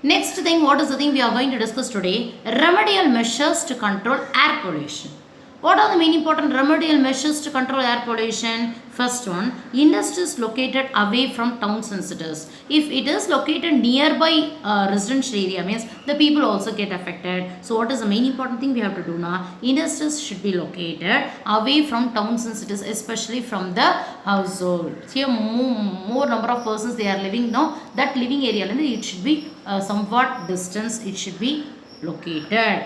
Next thing, what is the thing we are going to discuss today? Remedial measures to control air pollution. What are the main important remedial measures to control air pollution? First one, industries located away from towns and cities. If it is located nearby residential area, means the people also get affected. So what is the main important thing we have to do now? Industries should be located away from towns and cities, especially from the household. Here more number of persons they are living now. That living area, it should be somewhat distance. It should be located.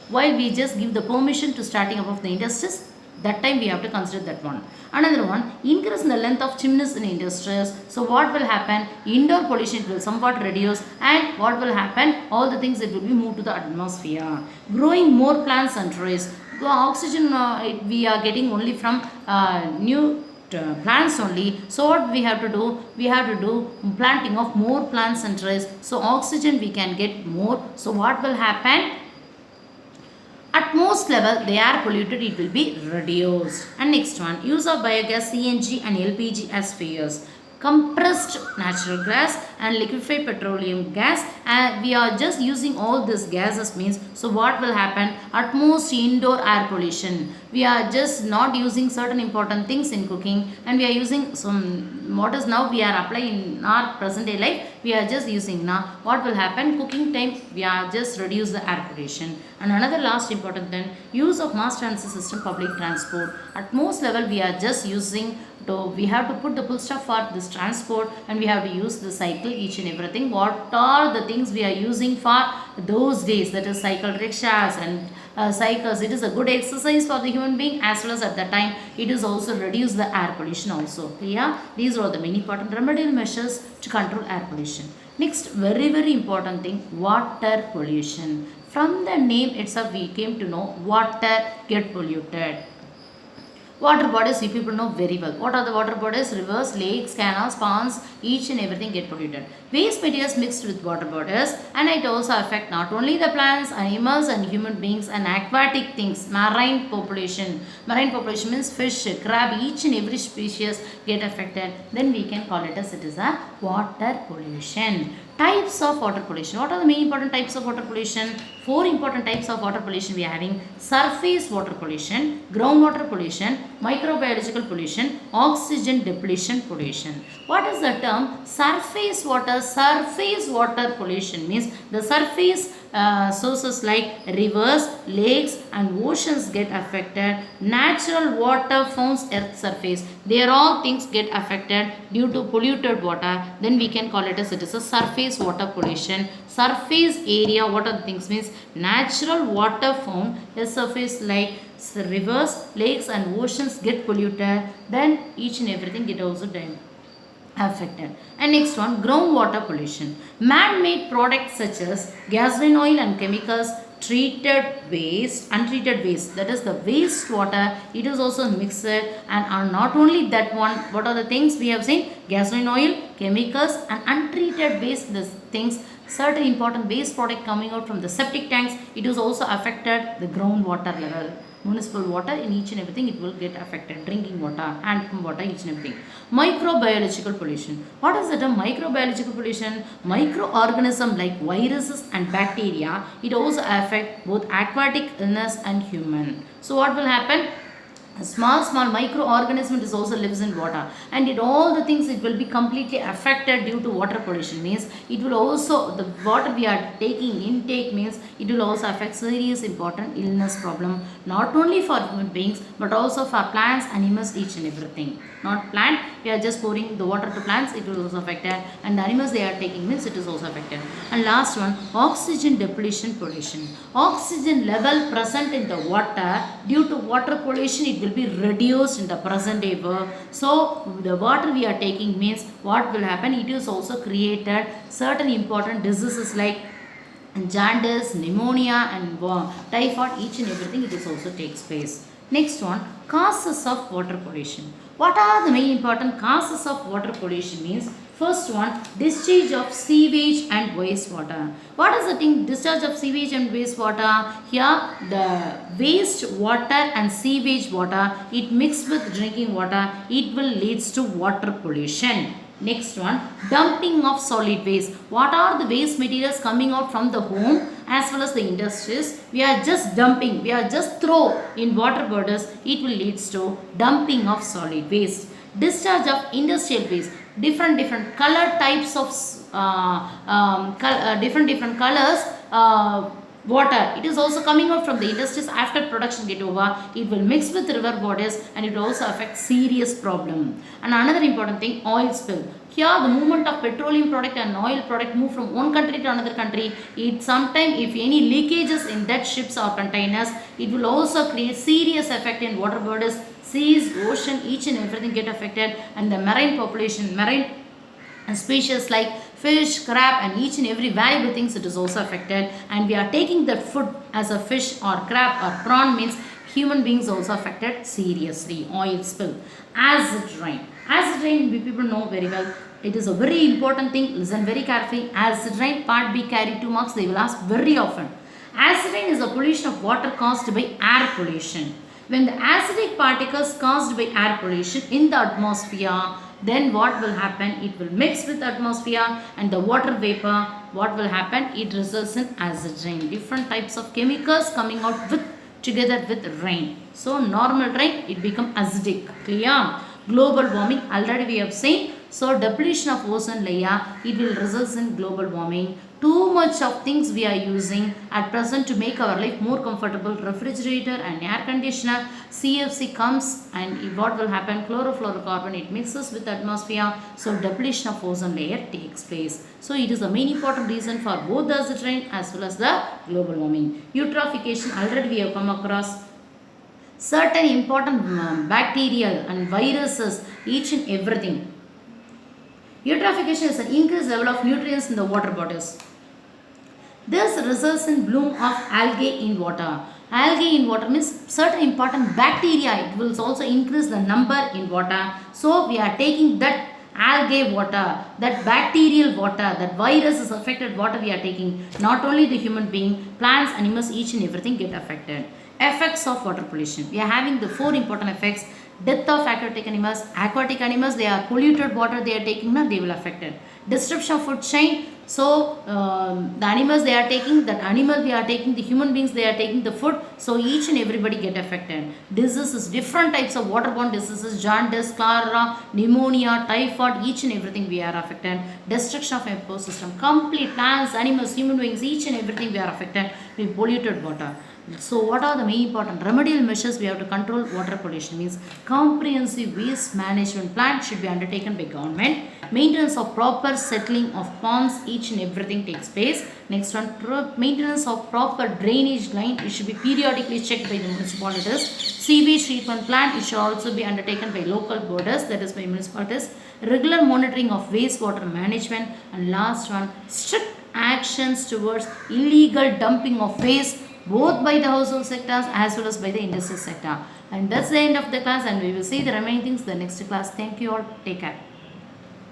While we just give the permission to starting up of the industries, that time we have to consider that one. Another one, increase in the length of chimneys in industries. So what will happen? Indoor pollution will somewhat reduce, and what will happen? All the things that will be moved to the atmosphere. Growing more plants and trees. The oxygen we are getting only from new plants only. So what we have to do? We have to do planting of more plants and trees. So oxygen we can get more. So what will happen? At most level, the air polluted, it will be reduced. And next one, use of biogas, CNG and LPG as fuels. Compressed natural gas and liquefied petroleum gas, and we are just using all these gases means, so what will happen? At most indoor air pollution, we are just not using certain important things in cooking, and we are using some what is now we are applying in our present day life, we are just using now. What will happen? Cooking time we are just reduce the air pollution. And another last important thing, use of mass transit system, public transport. At most level we are just using, so we have to put the full stop for this transport, and we have to use the cycle, each and everything. What are the things we are using for those days? That is cycle rickshaws and cycles. It is a good exercise for the human being, as well as at the time it is also reduce the air pollution also. Clear? These are the many important remedial measures to control air pollution. Next, very important thing, water pollution. From the name itself we came to know water get polluted. Water bodies, you people know very well. What are the water bodies? Rivers, lakes, canals, ponds, each and everything get polluted. Waste materials mixed with water bodies, and it also affect not only the plants, animals and human beings and aquatic things. Marine population. Marine population means fish, crab, each and every species get affected. Then we can call it as it is a water pollution. Types of water pollution. What are the main important types of water pollution? 4 important types of water pollution we are having. Surface water pollution, groundwater pollution, microbiological pollution, oxygen depletion pollution. What is the term? Surface water. Surface water pollution means the surface sources like rivers, lakes and oceans get affected. Natural water found earth surface, they are all things get affected due to polluted water. Then we can call it as it is a surface water pollution. Surface area, what are the things means? Natural water found a surface like rivers, lakes and oceans get polluted. Then each and everything get also affected. And next one, groundwater pollution. Man-made products such as gasoline, oil and chemicals, treated waste, untreated waste, that is the waste water, it is also mixed. And not only that one, what are the things we have seen? Gasoline, oil, chemicals and untreated waste, these things, certain important waste product coming out from the septic tanks, it is also affected the groundwater level. Municipal water, in each and everything it will get affected. Drinking water, hand pump water, each and everything. Microbiological pollution. What is the term? Microbiological pollution? Microorganism like viruses and bacteria, it also affect both aquatic illness and human. So what will happen? A small microorganism is also lives in water, and it all the things it will be completely affected due to water pollution. Means it will also, the water we are taking intake means it will also affect serious important illness problem, not only for human beings but also for plants, animals, each and everything. Not plant, we are just pouring the water to plants, it will also affect it, and the animals they are taking means it is also affected. And last one, oxygen depletion pollution. Oxygen level present in the water due to water pollution, it will be reduced in the present day world. So the water we are taking means what will happen? It is also created certain important diseases like jaundice, pneumonia and typhoid, each and everything it is also takes place. Next one, causes of water pollution. What are the main important causes of water pollution means? First one, discharge of sewage and wastewater. What is the thing? Discharge of sewage and wastewater. Here the waste water and sewage water, it mixed with drinking water, it will leads to water pollution. Next one, dumping of solid waste. What are the waste materials coming out from the home as well as the industries? We are just dumping, we are just throw in water bodies. It will leads to dumping of solid waste. Discharge of industrial waste. Different color types of different colors. Water, it is also coming out from the industries after production get over. It will mix with river bodies and it will also affect serious problem. And another important thing, oil spill. Here the movement of petroleum product and oil product move from one country to another country. It sometime, if any leakages in that ships or containers, it will also create serious effect in water bodies, seas, ocean, each and everything get affected. And the marine population, marine and species like fish, crab and each and every valuable things, it is also affected. And we are taking that food as a fish or crab or prawn, means human beings also affected seriously. Oil spill. Acid rain. Acid rain, we people know very well. It is a very important thing. Listen very carefully. Acid rain, part B, carry 2 marks. They will ask very often. Acid rain is a pollution of water caused by air pollution. When the acidic particles caused by air pollution in the atmosphere, then what will happen? It will mix with the atmosphere and the water vapor. What will happen? It results in acid rain. Different types of chemicals coming out with together with rain. So normal rain, it become acidic. Clear? Global warming, already we have seen. So depletion of ozone layer, it will result in global warming. Too much of things we are using at present to make our life more comfortable. Refrigerator and air conditioner. CFC comes and what will happen? Chlorofluorocarbon, it mixes with the atmosphere. So depletion of ozone layer takes place. So it is a main important reason for both the acid rain as well as the global warming. Eutrophication, already we have come across. Certain important bacterial and viruses, each and everything. Eutrophication is an increased level of nutrients in the water bodies. This results in bloom of algae in water. Algae in water means certain important bacteria. It will also increase the number in water. So we are taking that algae water, that bacterial water, that virus is affected water we are taking. Not only the human being, plants, animals, each and everything get affected. Effects of water pollution. We are having the 4 important effects. Death of aquatic animals. Aquatic animals, they are polluted water they are taking, now they will affect it. Disruption of food chain. So the animals they are taking, that animal we are taking, the human beings they are taking the food. So each and everybody get affected. Diseases, different types of waterborne diseases, jaundice, cholera, pneumonia, typhoid, each and everything we are affected. Destruction of ecosystem. Complete plants, animals, human beings, each and everything we are affected with polluted water. So what are the main important remedial measures we have to control water pollution? Means comprehensive waste management plan should be undertaken by government. Maintenance of proper settling of ponds, each and everything takes place. Next one, maintenance of proper drainage line, it should be periodically checked by the municipalities. Sewage treatment plant, it should also be undertaken by local borders, that is by municipalities. Regular monitoring of wastewater management. And last one, strict actions towards illegal dumping of waste, both by the household sectors as well as by the industrial sector. And that's the end of the class, and we will see the remaining things in the next class. Thank you all. Take care.